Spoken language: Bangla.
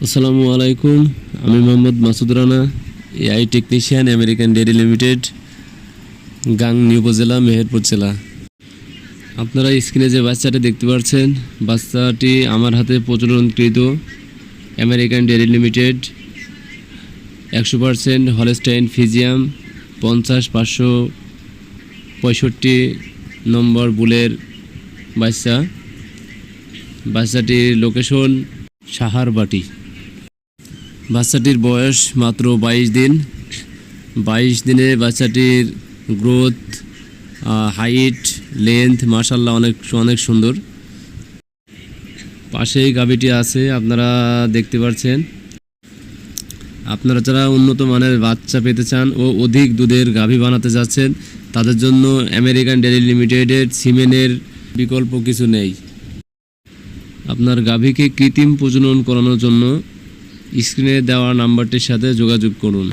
আসসালামু আলাইকুম, আমি Mohammad Masud Rana, AI technician, American Dairy Limited, Gangni উপজেলা, মেহেরপুর জেলা। আপনারা স্ক্রিনে যে বাচ্চাটি দেখতে পাচ্ছেন, বাচ্চাটি আমার হাতে প্রচলনকৃত আমেরিকান ডেয়ারি লিমিটেড 100% হলস্টাইন ফিজিয়াম 50-565 নম্বর বুলের বাচ্চা। বাচ্চাটির লোকেশন সাহারবাটি। বাচ্চাটির বয়স মাত্র 22 দিন। 22 দিনে বাচ্চাটির গ্রোথ, হাইট, লেন্থ মাশাআল্লাহ অনেক সুন্দর। পাশেই গাভীটি আছে, আপনারা দেখতে পাচ্ছেন। আপনারা যারা উন্নত মানের বাচ্চা পেতে চান ও অধিক দুধের গাভী বানাতে যাচ্ছেন, তাদের জন্য আমেরিকান ডেয়ারি লিমিটেডের সিমেনের বিকল্প কিছু নেই। আপনার গাভীকে কৃত্রিম প্রজনন করানোর জন্য স্ক্রিনে দেওয়া নাম্বারটির সাথে যোগাযোগ করুন।